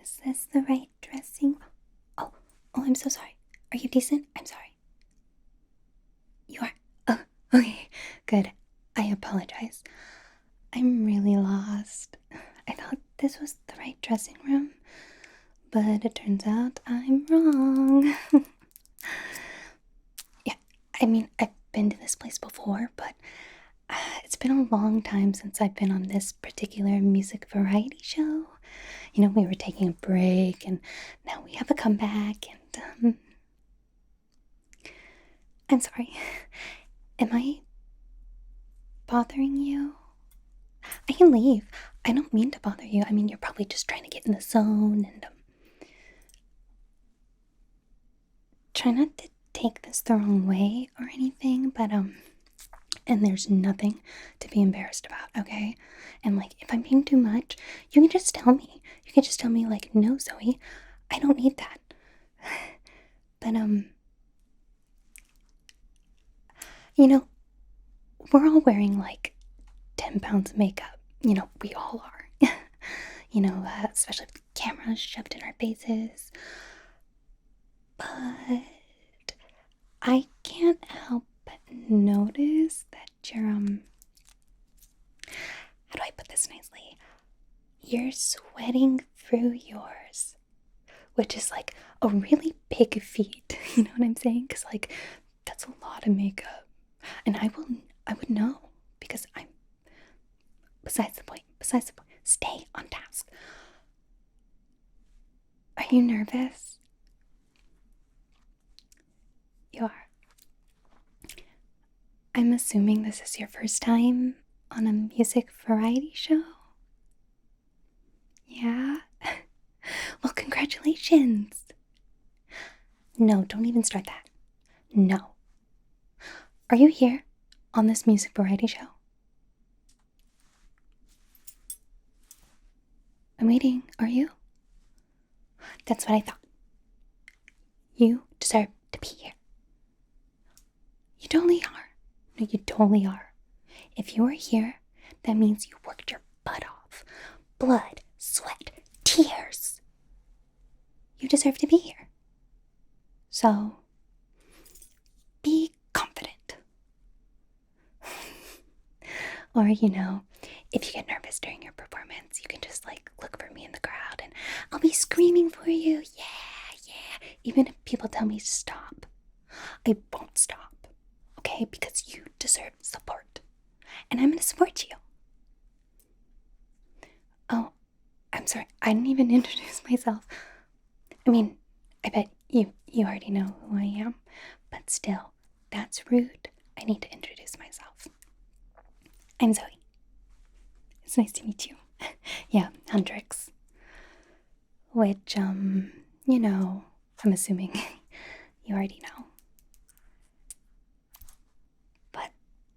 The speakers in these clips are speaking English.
Is this the right dressing? Oh, I'm so sorry. Are you decent? I'm sorry. You are? Oh, okay, good. I apologize. I'm really lost. I thought this was the right dressing room, but it turns out I'm wrong. Yeah, I mean, I've been to this place before, but it's been a long time since I've been on this particular music variety show. We were taking a break, and now we have a comeback, and, I'm sorry. Am I bothering you? I can leave. I don't mean to bother you. I mean, you're probably just trying to get in the zone, and, try not to take this the wrong way or anything, but, and there's nothing to be embarrassed about, okay? And, like, if I'm being too much, you can just tell me. You can just tell me, like, no, Zoe, I don't need that. But, we're all wearing, like, 10 pounds of makeup. We all are. Especially with cameras shoved in our faces. But I can't help but notice that you're, how do I put this nicely? You're sweating through yours, which is like a really big feat. You know what I'm saying? Because, like, that's a lot of makeup. And I would know because I'm, besides the point, stay on task. Are you nervous? You are. I'm assuming this is your first time on a music variety show? Yeah? Well, congratulations! No, don't even start that. No. Are you here on this music variety show? I'm waiting. Are you? That's what I thought. You deserve to be here. You totally are. No, you totally are. If you are here, that means you worked your butt off. Blood, sweat, tears. You deserve to be here. So, be confident. Or, if you get nervous during your performance, you can just, like, look for me in the crowd and I'll be screaming for you. Yeah. Even if people tell me to stop, I won't stop. Okay? Because you deserve support. And I'm gonna support you. Oh, I'm sorry. I didn't even introduce myself. I mean, I bet you already know who I am. But still, that's rude. I need to introduce myself. I'm Zoe. It's nice to meet you. Yeah, Huntrix. Which, I'm assuming you already know. But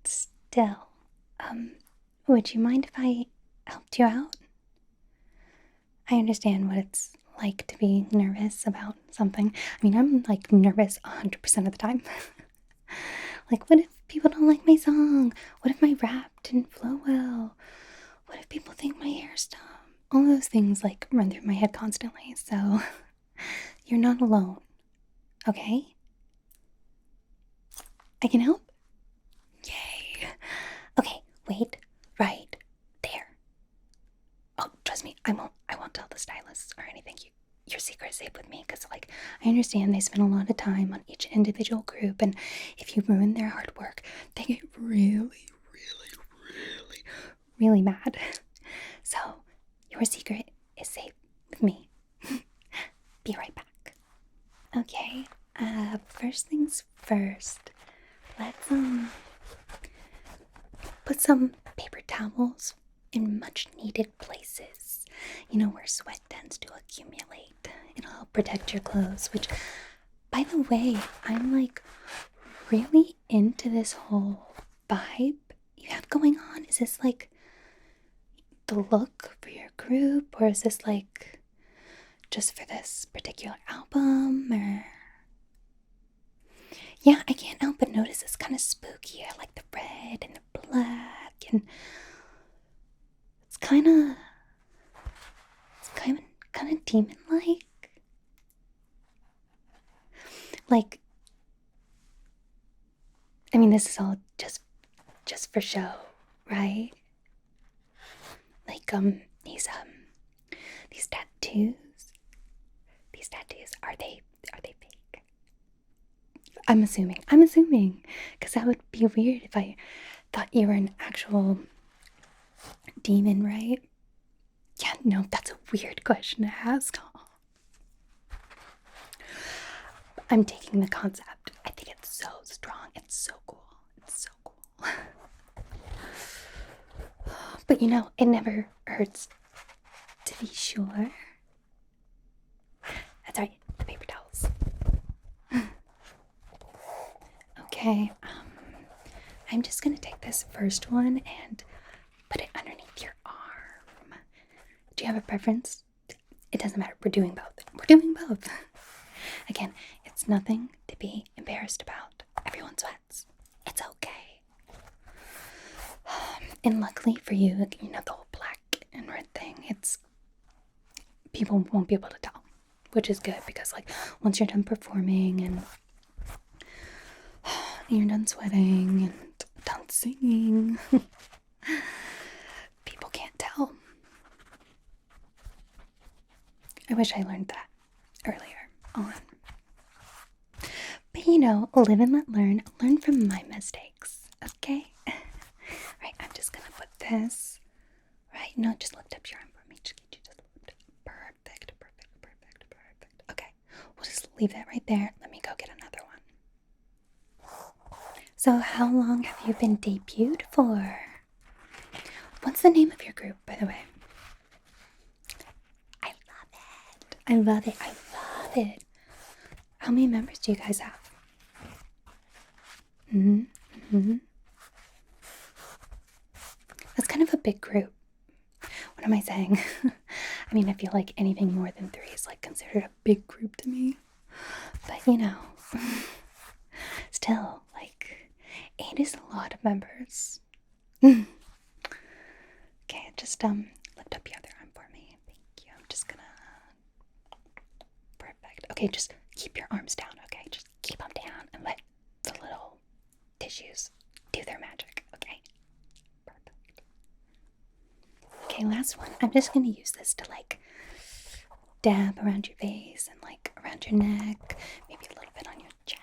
still, would you mind if I helped you out? I understand what it's like to be nervous about something. I mean, I'm, like, nervous 100% of the time. Like, what if people don't like my song? What if my rap didn't flow well? What if people think my hair's dumb? All those things, like, run through my head constantly, so you're not alone, okay? I can help? Yay. Okay, wait, right there. Oh, trust me, I won't tell the stylists or anything. Your secret's safe with me, because, like, I understand they spend a lot of time on each individual group, and if you ruin their hard work, they get really, really, really mad. So, your secret is safe with me. Be right back. Okay, first things first. Let's, put some paper towels in much needed places. Where sweat tends to accumulate. It'll help protect your clothes, which, by the way, I'm, like, really into this whole vibe you have going on. Is this, like, the look for your group, or is this, like, just for this particular album, or... Yeah, I can't help but notice it's kind of spooky. I like the red and the black, and it's kind of kind of demon-like. Like, I mean, this is all just for show, right? Like, these tattoos. These tattoos, are they fake? I'm assuming, because that would be weird if I thought you were an actual demon, right? Yeah, no, that's a weird question to ask. I'm taking the concept. I think it's so strong. It's so cool. It's so cool. But it never hurts to be sure. That's right, the paper towels. Okay, I'm just gonna take this first one and put it underneath your arm. Do you have a preference? It doesn't matter. We're doing both. Again, it's nothing to be embarrassed about. Everyone sweats. It's okay. And luckily for you, the whole black and red thing, people won't be able to tell, which is good because, like, once you're done performing and you're done sweating and done singing, people can't tell. I wish I learned that earlier on. But live and let learn. Learn from my mistakes, okay? Right, I'm just gonna put this. Right, no, just lift up your arm for me. Perfect. Okay, we'll just leave that right there. Let me go get another one. So how long have you been debuted for? What's the name of your group, by the way? I love it. How many members do you guys have? That's kind of a big group. What am I saying? I mean, I feel like anything more than 3 is like considered a big group to me. But still, like, 8 is a lot of members. Okay, just lift up the other arm for me. Thank you. I'm just gonna. Perfect. Okay, just keep your arms down. Okay, just keep them down and let the little tissues do their magic. Okay. Perfect. Okay, last one. I'm just gonna use this to like dab around your face and like around your neck, maybe a little bit on your chest.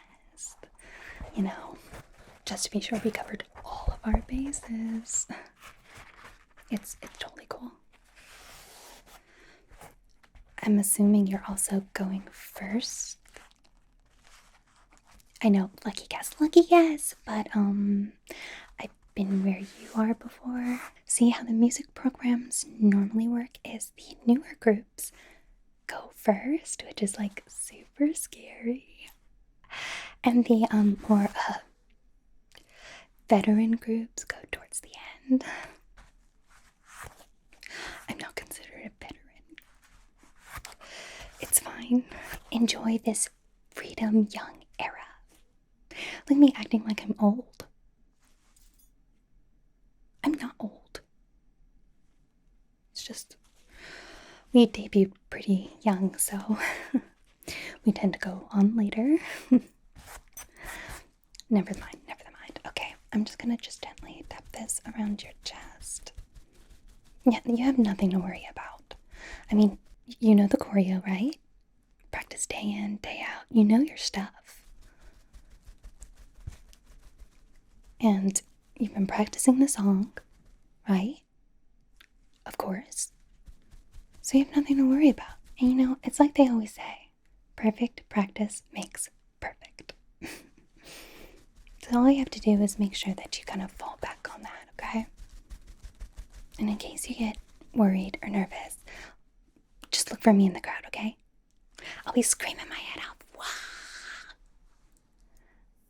Just to be sure we covered all of our bases. It's totally cool. I'm assuming you're also going first. I know, lucky guess, but I've been where you are before. See how the music programs normally work is the newer groups go first, which is like super scary. And the more veteran groups go towards the end. I'm not considered a veteran. It's fine. Enjoy this freedom young era. Look at me acting like I'm old. I'm not old. It's just we debuted pretty young, so we tend to go on later. Never mind. Okay, I'm just gonna gently tap this around your chest. Yeah, you have nothing to worry about. I mean, you know the choreo, right? Practice day in, day out. You know your stuff. And you've been practicing the song, right? Of course. So you have nothing to worry about. And it's like they always say, perfect practice makes perfect. So all you have to do is make sure that you kind of fall back on that, okay? And in case you get worried or nervous, just look for me in the crowd, okay? I'll be screaming my head off. Wah!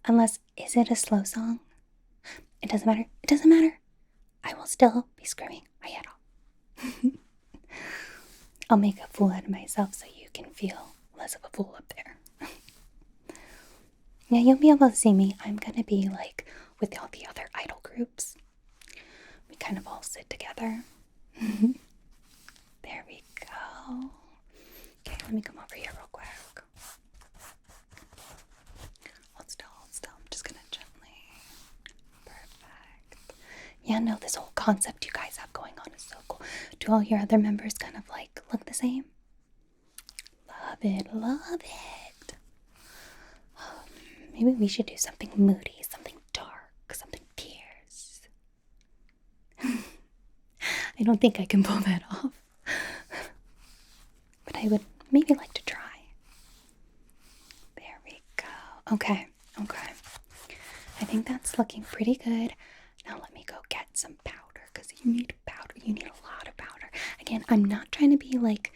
Unless, is it a slow song? It doesn't matter. I will still be screaming my head off. I'll make a fool out of myself so you can feel less of a fool up there. Yeah, you'll be able to see me. I'm gonna be like with all the other idol groups. We kind of all sit together. There we go. let me come over here real quick. Hold still, hold still. I'm just gonna gently. Perfect. Yeah, no, this whole concept you guys have going on is so cool. Do all your other members kind of like look the same? Love it, love it. Maybe we should do something moody, something dark, something fierce. I don't think I can pull that off. But I would maybe like to try. There we go. Okay, okay. I think that's looking pretty good. Now let me go get some powder, because you need powder. You need a lot of powder. Again, I'm not trying to be like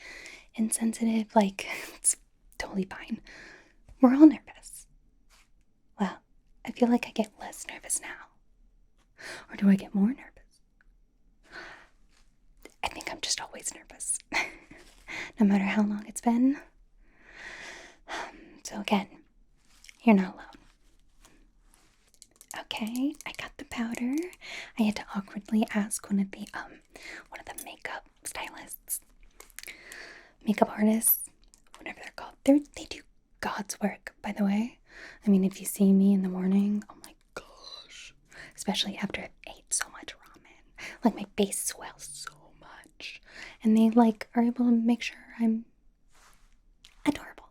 insensitive. Like, it's totally fine. We're all nervous. Well, I feel like I get less nervous now. Or do I get more nervous? I think I'm just always nervous. No matter how long it's been. So again, you're not alone. Okay, I got the powder. I had to awkwardly ask one of the makeup stylists, makeup artists, whatever they're called. They do God's work, by the way. I mean, if you see me in the morning, oh my gosh, especially after I've ate so much ramen, like my face swells so much, and they like are able to make sure I'm adorable.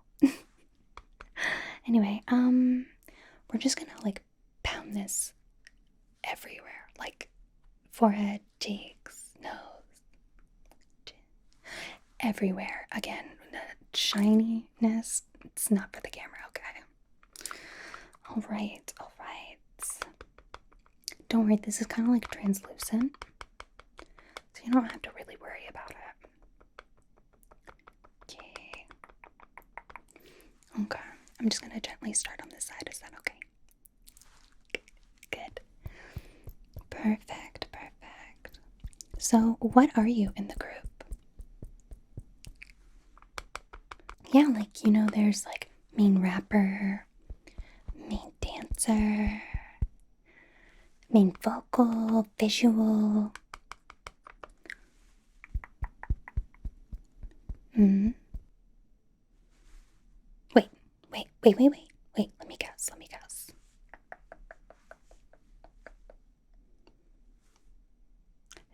Anyway, we're just gonna like pound this everywhere, like forehead, cheeks, nose, chin, everywhere. Again, the shininess, it's not for the camera, okay? All right. Don't worry, this is kind of like translucent, so you don't have to really worry about it. Okay, I'm just gonna gently start on this side. Is that okay? Good. Perfect. So, what are you in the group? Yeah, like, you know, there's like main rapper, main dancer, main vocal, visual. Wait, let me guess.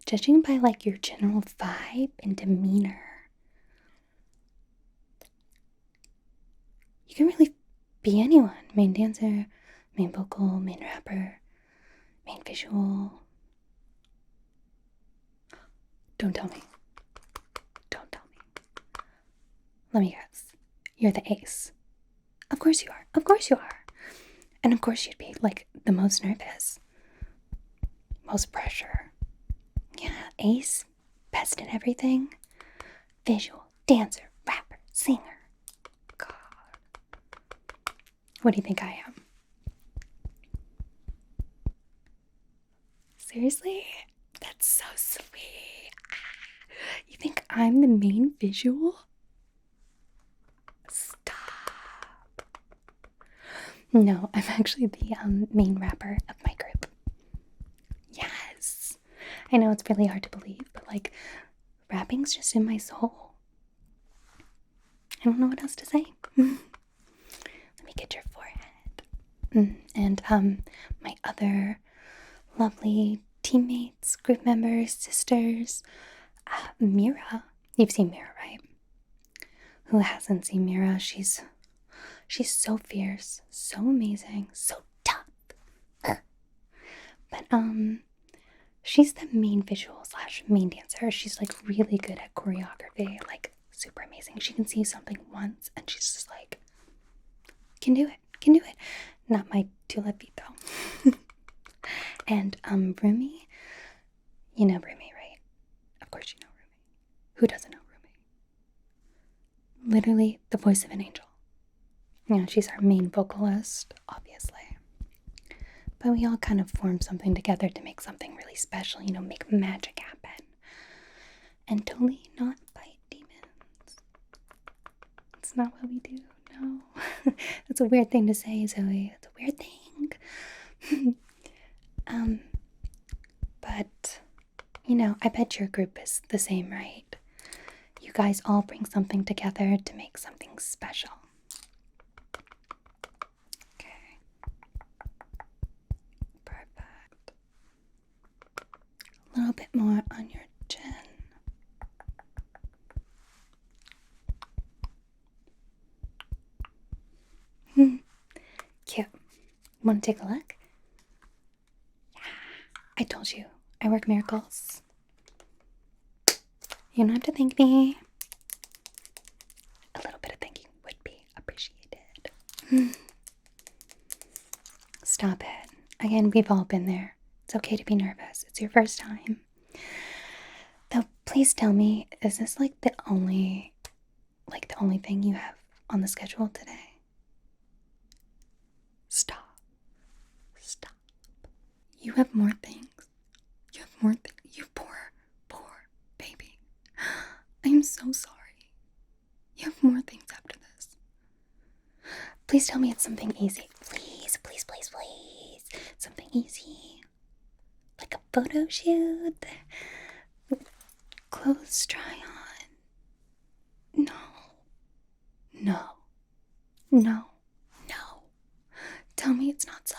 Judging by like your general vibe and demeanor, you can really be anyone. Main dancer, main vocal, main rapper, main visual. Don't tell me. Let me guess. You're the ace. Of course you are. And of course you'd be like the most nervous. Most pressure. Yeah, ace, best in everything. Visual, dancer, rapper, singer. God. What do you think I am? Seriously? That's so sweet. You think I'm the main visual? Stop. No, I'm actually the main rapper of my group. Yes. I know it's really hard to believe, but like, rapping's just in my soul. I don't know what else to say. Let me get your forehead. And my other lovely teammates, group members, sisters, Mira. You've seen Mira, right? Who hasn't seen Mira? She's so fierce, so amazing, so tough. But she's the main visual / main dancer. She's like really good at choreography, like super amazing. She can see something once and she's just like, can do it. Not my 2 left feet though. And Rumi, you know Rumi, right? Of course you know Rumi. Who doesn't know Rumi? Literally the voice of an angel. You know, she's our main vocalist, obviously. But we all kind of form something together to make something really special, you know, make magic happen. And totally not fight demons. It's not what we do, no. That's a weird thing to say, Zoe. It's a weird thing. But, you know, I bet your group is the same, right? You guys all bring something together to make something special. Okay. Perfect. A little bit more on your chin. Cute. Want to take a look? Yeah. I told you, I work miracles. You don't have to thank me. A little bit of thanking would be appreciated. Stop it. Again, we've all been there. It's okay to be nervous. It's your first time. Though, please tell me, is this like the only thing you have on the schedule today? Stop. Stop. You have more things. You have more things. You poor, poor baby. I am so sorry. You have more things after this. Please tell me it's something easy. Please, please, please, please. Something easy. Like a photo shoot. Clothes try on. No. No. No. No. Tell me it's not so.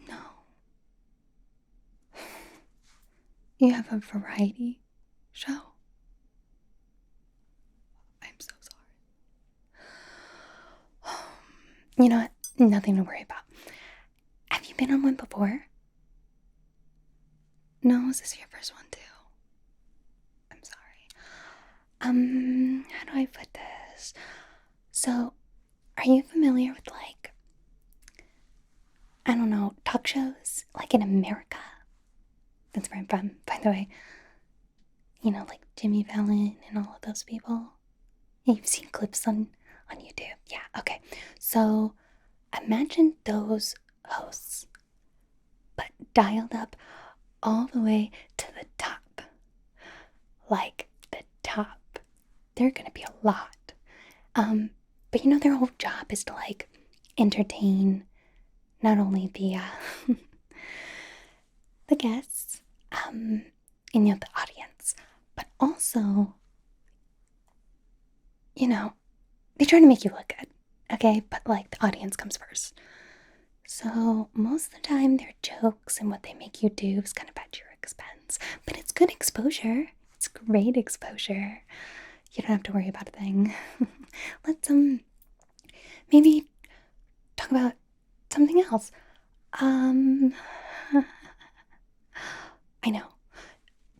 No. You have a variety show. I'm so sorry. You know what? Nothing to worry about. Have you been on one before? No, is this your first one too? I'm sorry. How do I put this? So, are you familiar with I don't know, talk shows? Like in America? That's where I'm from, by the way. You know, like Jimmy Fallon and all of those people. You've seen clips on YouTube. Yeah, okay. So, imagine those hosts, but dialed up all the way to the top. Like the top. They're gonna be a lot. But you know, their whole job is to entertain not only the the guests, and the audience, but also, they try to make you look good, okay? But the audience comes first. So most of the time, their jokes and what they make you do is kind of at your expense, but it's good exposure. It's great exposure. You don't have to worry about a thing. Let's maybe talk about something else. I know.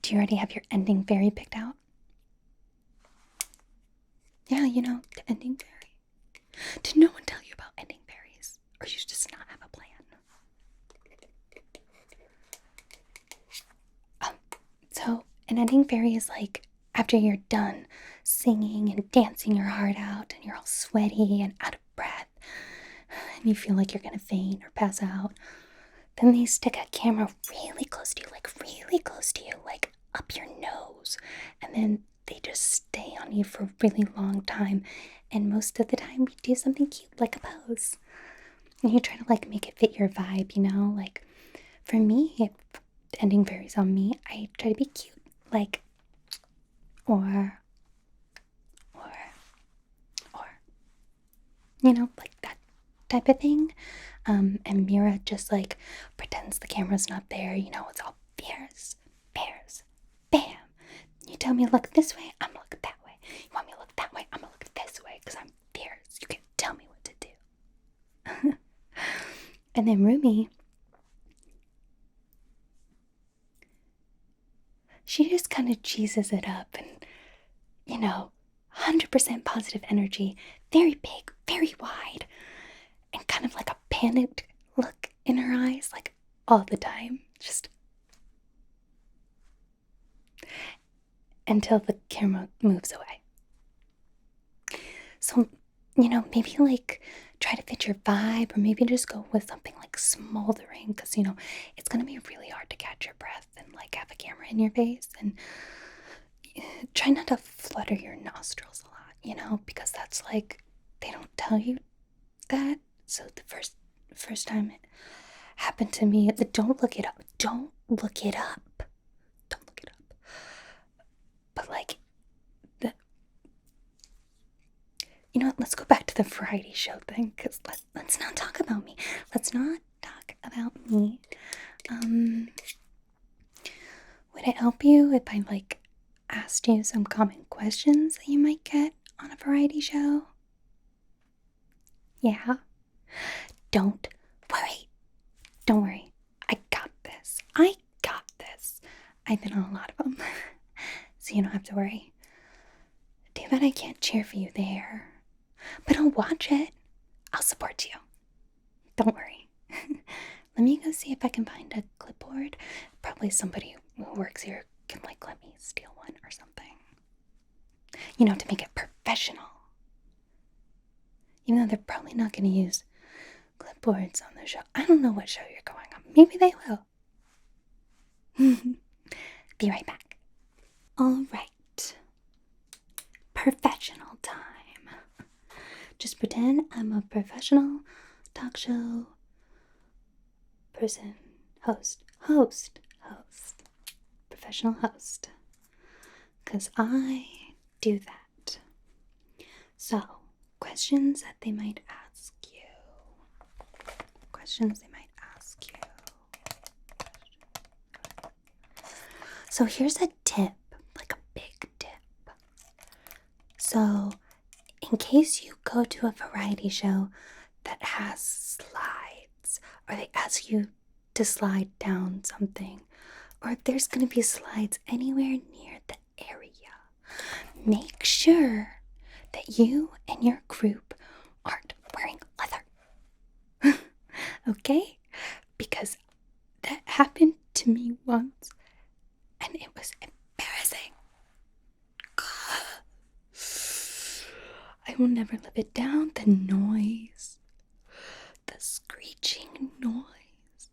Do you already have your ending fairy picked out? Yeah, the ending fairy. Did no one tell you about ending fairies? Or you just not have a plan? So an ending fairy is after you're done singing and dancing your heart out and you're all sweaty and out of breath and you feel like you're gonna faint or pass out, then they stick a camera really close to you, like up your nose, and then they just stay on you for a really long time, and most of the time you do something cute like a pose. And you try to make it fit your vibe, for me, if the ending varies on me, I try to be cute, or that type of thing. And Mira just pretends the camera's not there, it's all fierce, bam. You tell me to look this way, I'm gonna look that way. You want me to look that way, I'm gonna look this way, because I'm fierce. You can't tell me what to do. And then Rumi, she just kind of cheeses it up and, 100% positive energy, very big, very wide, and kind of a panicked look in her eyes, all the time. Just until the camera moves away. So, maybe try to fit your vibe, or maybe just go with something smoldering, because, it's going to be really hard to catch your breath and have a camera in your face. And try not to flutter your nostrils a lot, because that's they don't tell you that. So the first time it happened to me, don't look it up. Don't look it up. Don't look it up. But like, the you know what? Let's go back to the variety show thing, because let's not talk about me. Let's not talk about me. Would it help you if I like asked you some common questions that you might get on a variety show? Yeah. Don't worry. Don't worry. I got this. I got this. I've been on a lot of them, so you don't have to worry. Too bad I can't cheer for you there, but I'll watch it. I'll support you. Don't worry. Let me go see if I can find a clipboard. Probably somebody who works here can like let me steal one or something. You know, to make it professional. Even though they're probably not going to use clipboards on the show. I don't know what show you're going on. Maybe they will. Be right back. All right. Professional time. Just pretend I'm a professional talk show person. Host. Professional host. Because I do that. So, questions that they might ask you. So here's a tip, like a big tip. So, in case you go to a variety show that has slides, or they ask you to slide down something, or if there's going to be slides anywhere near the area, make sure that you and your group aren't wearing leather. Okay? Because that happened to me once, and it was embarrassing. I will never live it down. The noise. The screeching noise.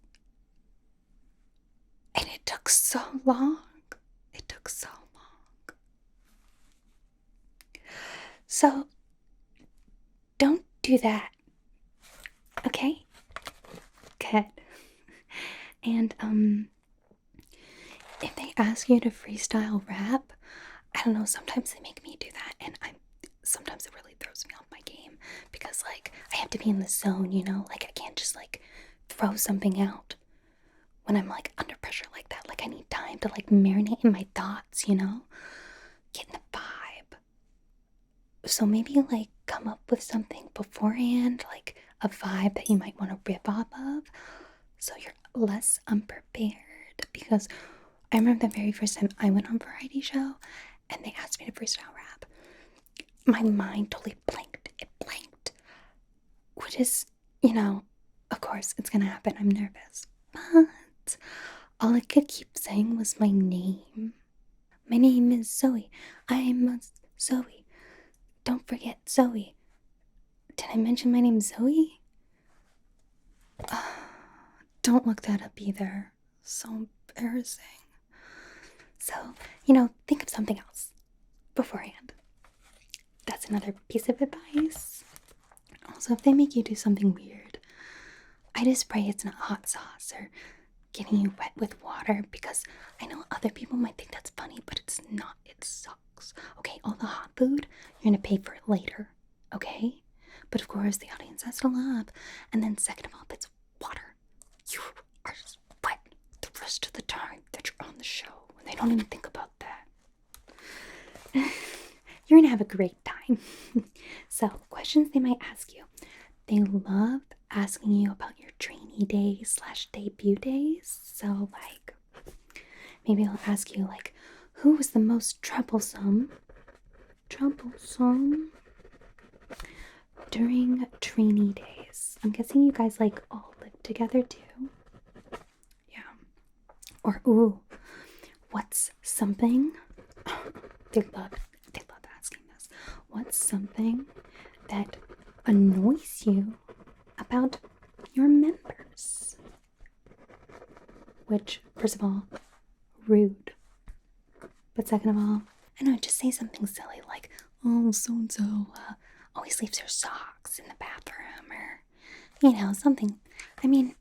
And it took so long. So, don't do that. Okay? Good. And, if they ask you to freestyle rap, I don't know, sometimes they make me do that, and sometimes it really throws me off my game, because, like, I have to be in the zone, you know? Like, I can't just, like, throw something out when I'm, like, under pressure like that. Like, I need time to, like, marinate in my thoughts, you know? Get in the vibe. So maybe, like, come up with something beforehand, like a vibe that you might want to rip off of, so you're less unprepared. Because I remember the very first time I went on a variety show and they asked me to freestyle rap, my mind totally blanked. It blanked. Which is, you know, of course it's gonna happen. I'm nervous. But all I could keep saying was my name. My name is Zoe. I'm Zoe. Don't forget Zoe. Did I mention my name Zoe? Don't look that up either. So embarrassing. So, you know, think of something else beforehand. That's another piece of advice. Also, if they make you do something weird, I just pray it's not hot sauce or getting you wet with water, because I know other people might think that's funny, but it's not. It sucks. Okay, all the hot food, you're gonna pay for it later. Okay? But of course, the audience has to laugh. And then second of all, if it's water, you are wet the rest of the time that you're on the show, and they don't even think about that. You're gonna have a great time. So, questions they might ask you. They love asking you about your trainee days / debut days. So, like, maybe they'll ask you, like, who was the most troublesome during trainee days? I'm guessing you guys, like, all live together too. Yeah. Or, ooh, what's something? They love asking this. What's something that annoys you about your members? Which, first of all, rude. But second of all, I know, just say something silly like, oh, so-and-so always leaves her socks in the bathroom, or, you know, something. I mean,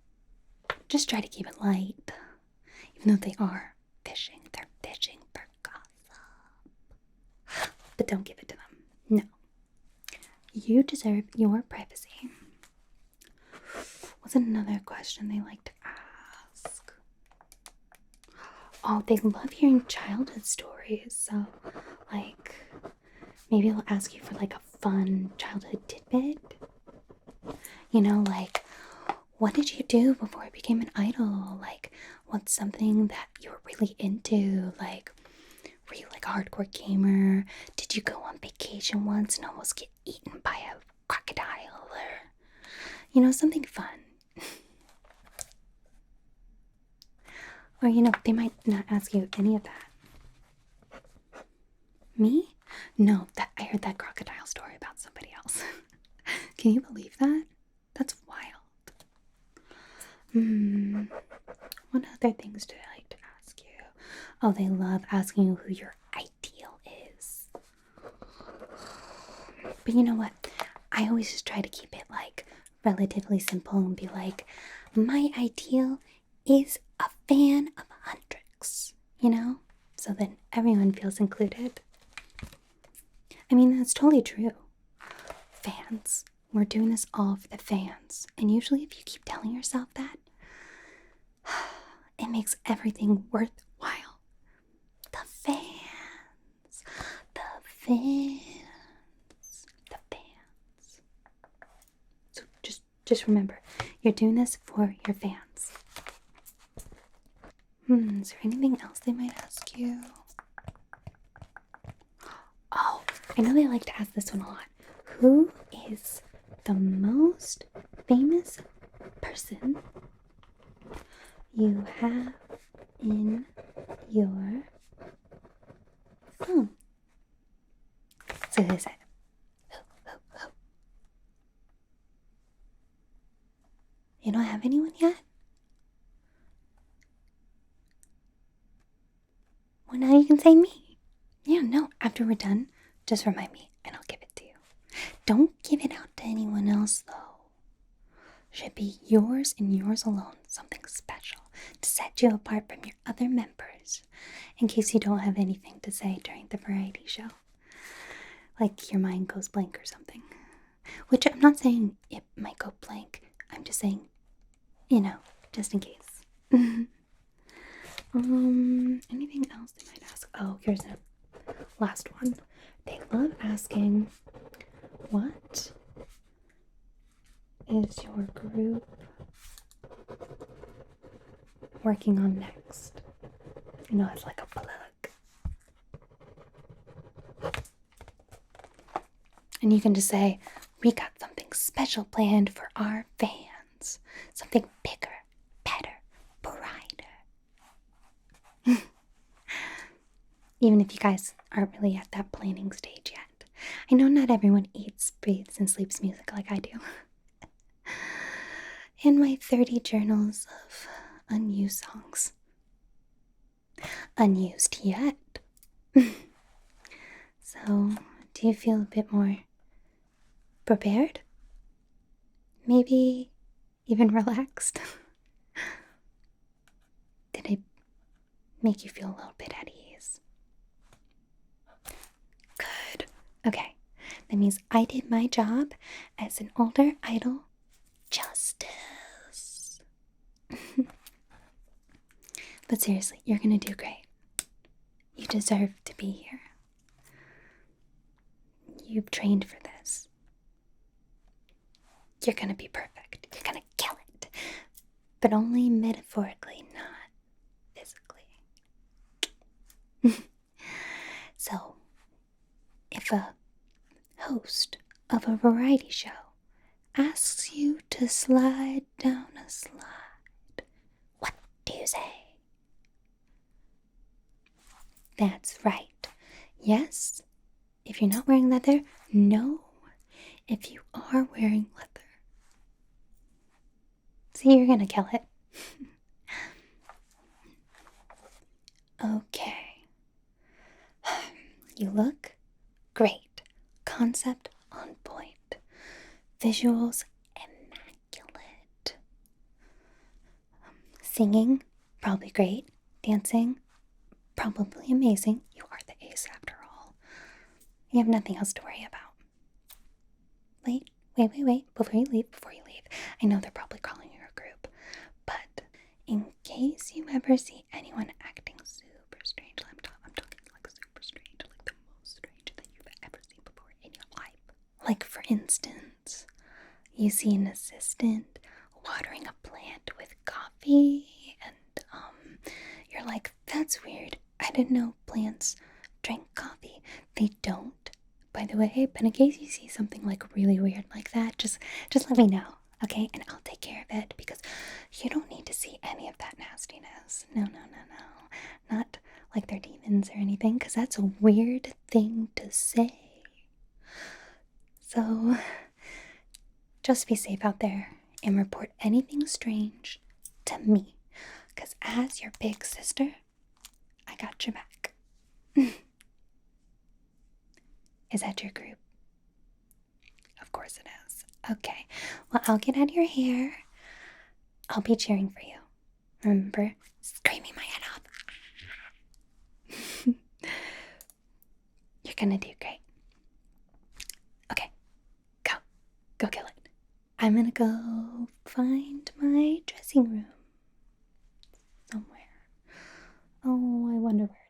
just try to keep it light. Even though they are fishing, they're fishing for gossip. but don't give it to them. No. You deserve your privacy. What's another question they like to ask? Oh, they love hearing childhood stories. So, like, maybe they'll ask you for like a fun childhood tidbit. You know, like, what did you do before you became an idol? Like, what's something that you were really into? Like, were you like a hardcore gamer? Did you go on vacation once and almost get eaten by a crocodile? Or, you know, something fun. Or, you know, they might not ask you any of that. Me? No, that I heard that crocodile story about somebody else. Can you believe that? That's wild. What other things do I like to ask you? Oh, they love asking you who your ideal is. But you know what? I always just try to keep it like relatively simple and be like, my ideal is a fan of Huntrix, you know? So that everyone feels included. I mean, that's totally true. Fans. We're doing this all for the fans. And usually if you keep telling yourself that, it makes everything worthwhile. The fans. The fans. The fans. So just remember, you're doing this for your fans. Is there anything else they might ask you? Oh, I know they like to ask this one a lot. Who is the most famous person you have in your phone? So who is it? Who? You don't have anyone yet? Well, now you can say me. Yeah, no, after we're done, just remind me and I'll give it to you. Don't give it out to anyone else, though. Should be yours and yours alone, something special to set you apart from your other members, in case you don't have anything to say during the variety show. Like your mind goes blank or something. Which I'm not saying it might go blank. I'm just saying, you know, just in case. Anything else they might ask? Oh, here's a last one. They love asking, what is your group working on next? You know, it's like a plug. And you can just say, we got something special planned for our fans. Something bigger, better, brighter. Even if you guys aren't really at that planning stage yet. I know not everyone eats, breathes, and sleeps music like I do. In my 30 journals of unused songs. Unused yet. So, do you feel a bit more prepared? Maybe even relaxed? Did it make you feel a little bit at ease? Good. Okay. That means I did my job as an older idol justice. But seriously, you're gonna do great. You deserve to be here. You've trained for this. You're gonna be perfect. You're gonna kill it. But only metaphorically, not physically. So, if a host of a variety show asks you to slide down a slide, what do you say? That's right. Yes, if you're not wearing leather. No, if you are wearing leather. See, you're gonna kill it. Okay. You look great. Concept on point. Visuals immaculate. Singing, probably great. Dancing, probably amazing. You are the ace after all. You have nothing else to worry about. Wait. Before you leave. I know they're probably calling you a group, but in case you ever see anyone acting super strange, I'm talking like super strange, like the most strange that you've ever seen before in your life. Like, for instance, you see an assistant watering a plant with coffee, and you're like, that's weird. I didn't know plants drank coffee. They don't, by the way, but in case you see something like really weird like that, just let me know, okay? And I'll take care of it, because you don't need to see any of that nastiness. No. Not like they're demons or anything, because that's a weird thing to say. So, just be safe out there and report anything strange to me, because as your big sister, I got your back. Is that your group? Of course it is. Okay, well, I'll get out of your hair. I'll be cheering for you. Remember, screaming my head off. You're gonna do great. Okay, go kill it. I'm gonna go find my dressing room somewhere. Oh, I wonder where